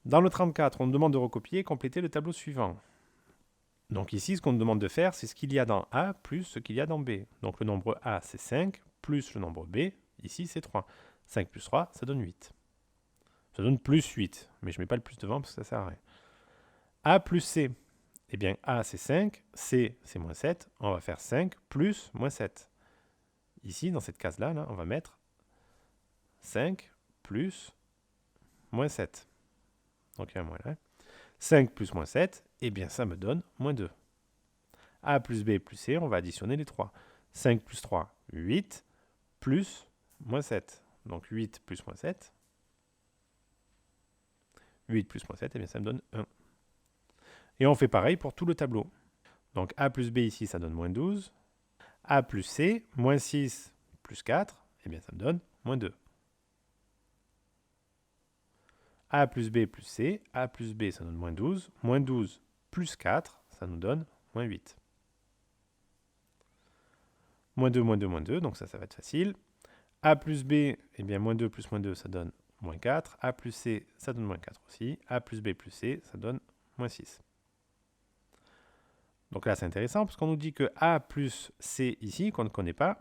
Dans le 34, on nous demande de recopier et compléter le tableau suivant. Donc ici, ce qu'on nous demande de faire, c'est ce qu'il y a dans A plus ce qu'il y a dans B. Donc le nombre A, c'est 5, plus le nombre B, ici, c'est 3. 5 plus 3, ça donne 8. Ça donne plus 8, mais je ne mets pas le plus devant parce que ça sert à rien. A plus C. Eh bien, A, c'est 5, C, c'est moins 7. On va faire 5 plus moins 7. Ici, dans cette case-là, on va mettre 5 plus moins 7. Donc il y a un moins là. 5 plus moins 7, eh bien ça me donne moins 2. A plus B plus C, on va additionner les 3. 5 plus 3, 8, plus moins 7. Donc 8 plus moins 7. 8 plus moins 7, eh bien ça me donne 1. Et on fait pareil pour tout le tableau. Donc A plus B ici, ça donne moins 12. A plus C, moins 6 plus 4, eh bien ça me donne moins 2. A plus B plus C, A plus B, ça donne moins 12. Moins 12 plus 4, ça nous donne moins 8. Moins 2, moins 2, moins 2, donc ça va être facile. A plus B, eh bien moins 2 plus moins 2, ça donne moins 4. A plus C, ça donne moins 4 aussi. A plus B plus C, ça donne moins 6. Donc là, c'est intéressant parce qu'on nous dit que A plus C ici, qu'on ne connaît pas,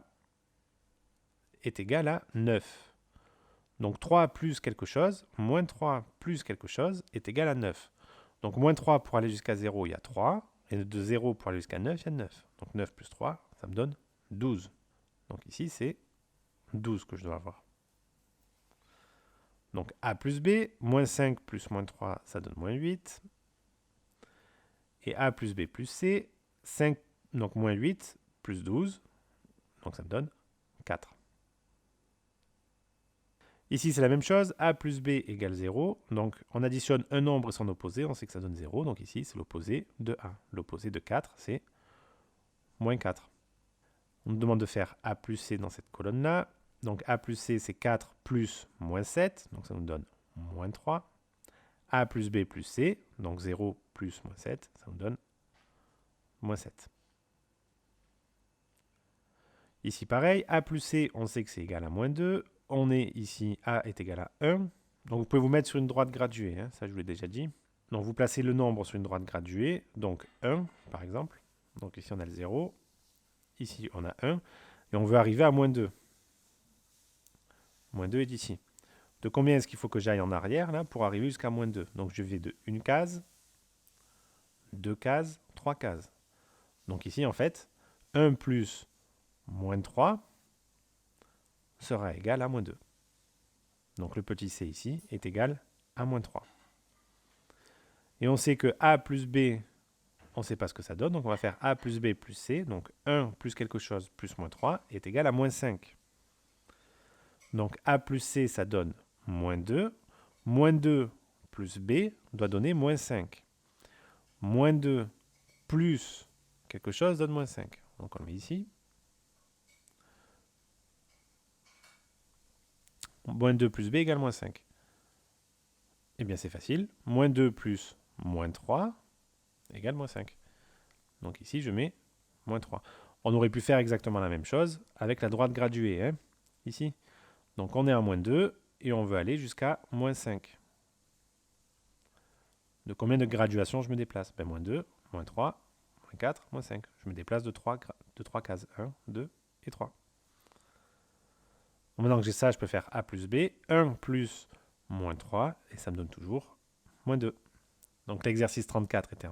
est égal à 9. Donc 3 plus quelque chose, moins 3 plus quelque chose est égal à 9. Donc moins 3 pour aller jusqu'à 0, il y a 3. Et de 0 pour aller jusqu'à 9, il y a 9. Donc 9 plus 3, ça me donne 12. Donc ici, c'est 12 que je dois avoir. Donc A plus B, moins 5 plus moins 3, ça donne moins 8. Et A plus B plus C, 5, donc moins 8 plus 12, donc ça me donne 4. Ici, c'est la même chose, A plus B égale 0, donc on additionne un nombre et son opposé, on sait que ça donne 0, donc ici, c'est l'opposé de A. L'opposé de 4, c'est moins 4. On nous demande de faire A plus C dans cette colonne-là, donc A plus C, c'est 4 plus moins 7, donc ça nous donne moins 3. A plus B plus C, donc 0 plus moins 7, ça nous donne moins 7. Ici, pareil, A plus C, on sait que c'est égal à moins 2. On est ici, A est égal à 1. Donc, vous pouvez vous mettre sur une droite graduée, ça je vous l'ai déjà dit. Donc, vous placez le nombre sur une droite graduée, donc 1, par exemple. Donc, ici, on a le 0. Ici, on a 1. Et on veut arriver à moins 2. Moins 2 est ici. De combien est-ce qu'il faut que j'aille en arrière là, pour arriver jusqu'à moins 2? Donc, je vais de une case, 2 cases, 3 cases. Donc, ici, en fait, 1 plus moins 3 sera égal à moins 2. Donc le petit c ici est égal à moins 3. Et on sait que A plus B, on ne sait pas ce que ça donne, donc on va faire A plus B plus C, donc 1 plus quelque chose plus moins 3 est égal à moins 5. Donc A plus C, ça donne moins 2. Moins 2 plus B doit donner moins 5. Moins 2 plus quelque chose donne moins 5. Donc on le met ici. Moins 2 plus B égale moins 5. Eh bien, c'est facile. Moins 2 plus moins 3 égale moins 5. Donc ici, je mets moins 3. On aurait pu faire exactement la même chose avec la droite graduée, ici. Donc on est à moins 2 et on veut aller jusqu'à moins 5. De combien de graduations je me déplace? Moins 2, moins 3, moins 4, moins 5. Je me déplace de 3 cases. 1, 2 et 3. Maintenant que j'ai ça, je peux faire A plus B. 1 plus moins 3, et ça me donne toujours moins 2. Donc l'exercice 34 est terminé.